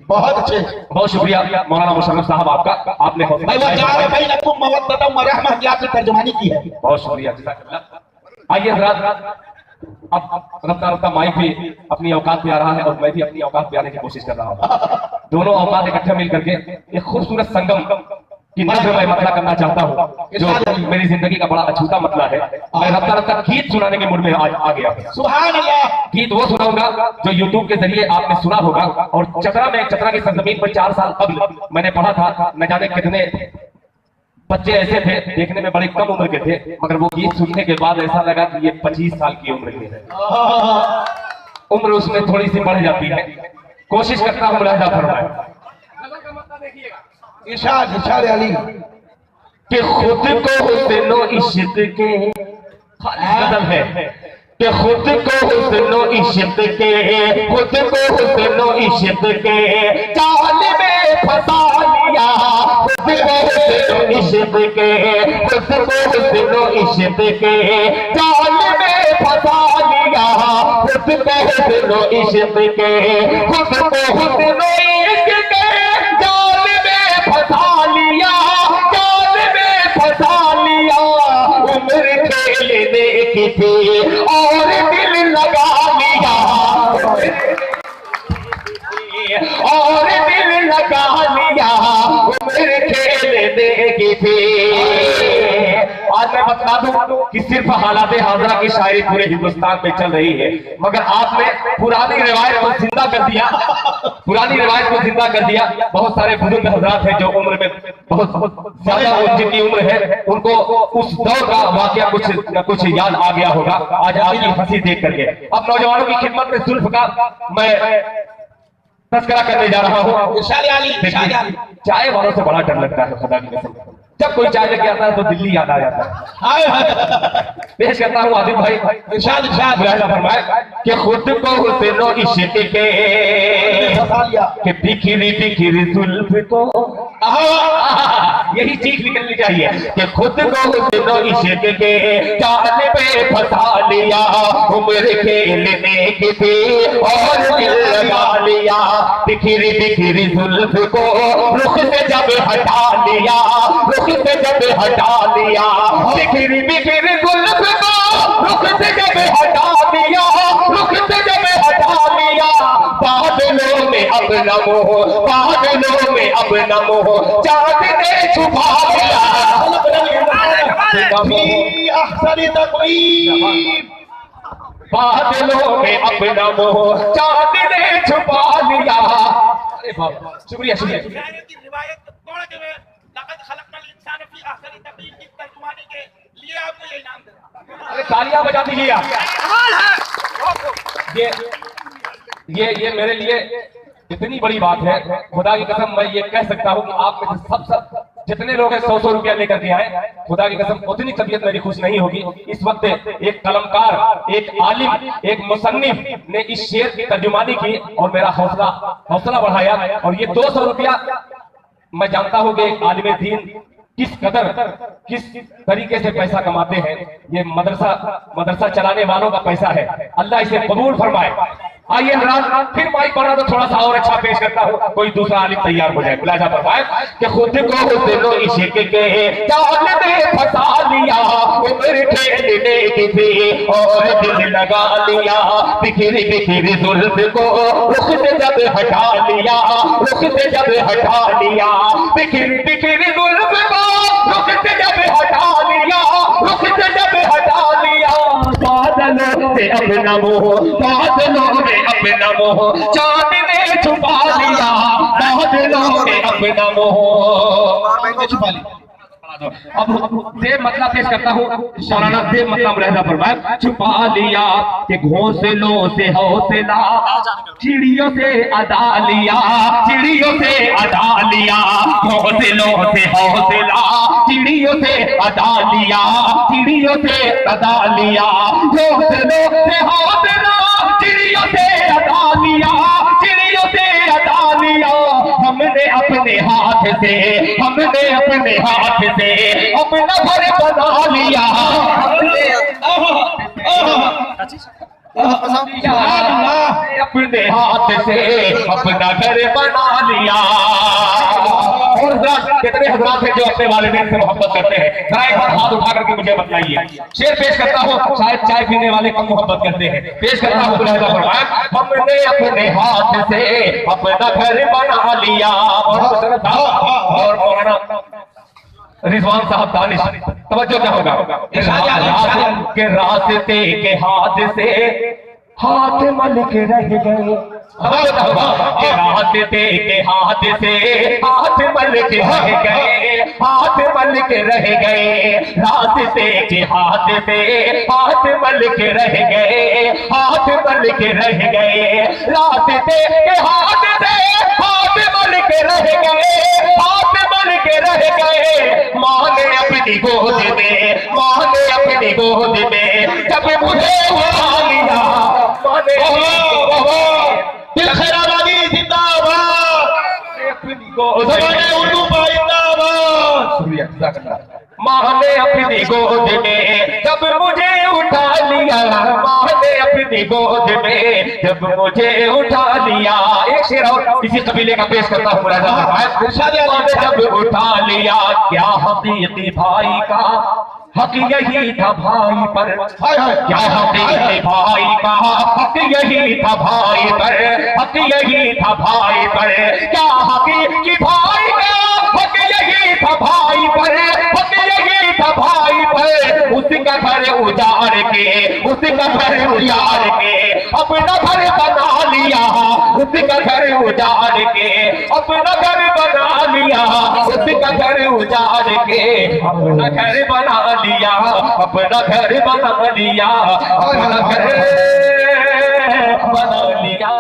बहुत अच्छे, बहुत शुक्रिया मौलाना मुशर्रफ साहब आपका, आपने आपने तर्जुमानी की है। बहुत शुक्रिया। आइए हज़रात, अब रफ्ता रफ्ता माइक भी अपनी औकात पे आ रहा है और मैं भी अपनी औकात पे आने की कोशिश कर रहा हूँ। दोनों औकात इकट्ठे मिल करके एक खूबसूरत संगम की नज़्म मैं मतला करना चाहता हूँ, जो मेरी जिंदगी का बड़ा अछूता मतला है। मैं रफ्ता रफ्ता गीत सुनाने के मूड में आज आ गया। सुभान अल्लाह। गीत वो सुनाऊंगा जो यूट्यूब के जरिए आपने सुना होगा। और चतरा की सरजमीन पर 4 साल कबल मैंने पढ़ा था, न जाने कितने बच्चे ऐसे थे देखने में बड़े कम उम्र के थे, मगर वो गीत सुनने के बाद ऐसा लगा कि ये 25 साल की उम्र के है। उम्र उसमें थोड़ी सी बढ़ जाती है। कोशिश करता हूँ मुलाहिजा फरमाए। इरशाद इरशाद अली कि खुद को हुस्नो इश्क के गजल है कि खुद को हुस्नो इश्क के, खुद को हुस्नो इश्क के जाल में फंसा लिया। खुद को हुस्नो इश्क के, खुद को हुस्नो इश्क के जाल में फंसा लिया। खुद को हुस्नो इश्क के, खुद को हुस्नो इश्क के जाल में फंसा लिया, जाल में फंसा लिया। उम्र खेलने की थी और दिल लगा लिया, और दिल लगा लिया। उम्र खेलने की थी। आज मैं बता दूं कि सिर्फ हालात हाजरा की शायरी पूरे हिंदुस्तान में चल रही है, मगर आपने पुरानी रिवायत को जिंदा कर दिया, पुरानी रिवायत को जिंदा कर दिया। बहुत सारे बुजुर्ग हजरात हैं जो उम्र में बहुत ज्यादा जिनकी उम्र है, उनको उस दौर का वाकया कुछ याद आ गया होगा आज आपकी हंसी देख करके। अब नौजवानों की खिदमत में जुल्फ का मैं तस्करा करने जा रहा हूँ। चाय वालों से बड़ा डर लगता है खुदा की कसम। जब कोई चाय लेके आता है तो दिल्ली याद आ जाता है। पेश करता हूँ आदिल भाई, इरशाद इरशाद मुलाहिजा फरमाए कि खुद को हुस्नो इश्क के बिखरी बिखरी जुल्फ को, यही चीख निकलनी चाहिए कि खुद को हुस्नो इश्क के जाल में फंसा लिया। उम्र खेलने की थी और दिल लगा लिया। बिखरी बिखरी जुल्फ को रुख से जब हटा लिया, रुख से जब हटा लिया। बिखरी बिखरी जुल्फ को रुख से जब हटा लिया, रुख से जब हटा लिया। बादलों में अब नमो, बादलों में अब नमो, चाँद ने छुपा लिया। बादलों में अब नमो, चाँद ने छुपा लिया। अरे बाबा शुक्रिया शुक्रिया। अरे तालियां बजा दीजिए आप। ये मेरे लिए इतनी बड़ी बात है, खुदा की कसम मैं ये कह सकता हूँ कि आप में से सब जितने लोग हैं 100 रुपया लेकर के आए, खुदा की कसम उतनी तबीयत मेरी खुश नहीं होगी। इस वक्त एक कलमकार, एक आलिम, एक मुसन्निफ ने इस शेर की तर्जुमानी की और मेरा हौसला बढ़ाया। और ये 200 रुपया मैं जानता हूँ कि एक आलिम दीन किस तरीके से पैसा कमाते हैं। ये मदरसा चलाने वालों का पैसा है, अल्लाह इसे कबूल फरमाए। आइए फिर माइक पढ़ा तो थोड़ा सा और अच्छा पेश करता हूँ, कोई दूसरा आलिम तैयार हो जाए। मुलाहिजा फरमाए कि खुद को हुस्नो इश्क के जाल में फंसा लिया। उम्र खेलने की थी और दिल लगा लिया। बिखरी बिखरी जुल्फ को रुख से जब हटा लिया, रुख से जब हटा लिया। बिखरी बिखरी जुल्फ को रुख से जब हटा लिया, रुख से जब हटा लिया। बादलों से अब नमो, बादलों में अब नमो, चाँद ने छुपा लिया। बादलों में अब नमो, छुपा लिया। अब देव मतलब पेश करता हूँ, मौलाना देव मतलब मुलाहिजा फरमाए। छुपा लिया कि घोंसलों से हौसला, चिड़ियों से अदा लिया, चिड़ियों से अदा लिया। घोंसलों से हौसला, चिड़ियों से अदा लिया, चिड़ियों से अदा लिया। घोंसलों से हौसला, चिड़ियों से अदा लिया, चिड़ियों से अदा लिया। हमने अपने हाथ से, हमने अपने हाथ से अपना घर बना लिया। अपने हाथ से अपना घर बना लिया। और कितने हजरात हैं जो अपने वालिदैन से मोहब्बत करते हैं? जरा एक बार हाथ उठा करके मुझे बताइए। शेर पेश करता हूँ, शायद चाय पीने वाले कम मोहब्बत करते हैं। पेश करता हूँ, हमने अपने हाथ से अपना घर बना लिया। और मौलाना रिजवान साहब दानिश, तवज्जो क्या होगा? के रास्ते के हाथ से हाथ मल के रह गए। रास्ते के हाथ से हाथ मल के रह गए, हाथ मल के रह गए। रास्ते के हाथ से हाथ मल के रह गए, हाथ मल के रह गए। रास्ते के हाथ से हाथ मल के रह गए, हाथ मल के रह गए। माँ ने अपनी गोद में, माँ ने अपनी गोद में जब मुझे उठा लिया। माँ ने दिल खैराबादी जिंदाबाद, अपनी गोद में, उर्दू जिंदाबाद। माँ ने अपनी गोद में जब मुझे उठा लिया। माँ ने अपनी गोद में जब मुझे उठा लिया। एक शेर और इसी कबीले का पेश करता हूँ। माँ ने जब उठा लिया, क्या हकीकी भाई का हक यही था भाई पर, क्या हकीकी भाई का हक यही था भाई पर, हक यही था भाई पर। क्या हकीकी भाई का हक यही था भाई पर, हक यही था भाई पर। उसका घर उजाड़ के, उसका घर उजाड़ के अपना घर बना लिया। उसका घर उजाड़ के अपना घर बना लिया। उसका घर उजाड़ के अपना घर बना लिया, अपना घर बना लिया, अपना घर बना लिया।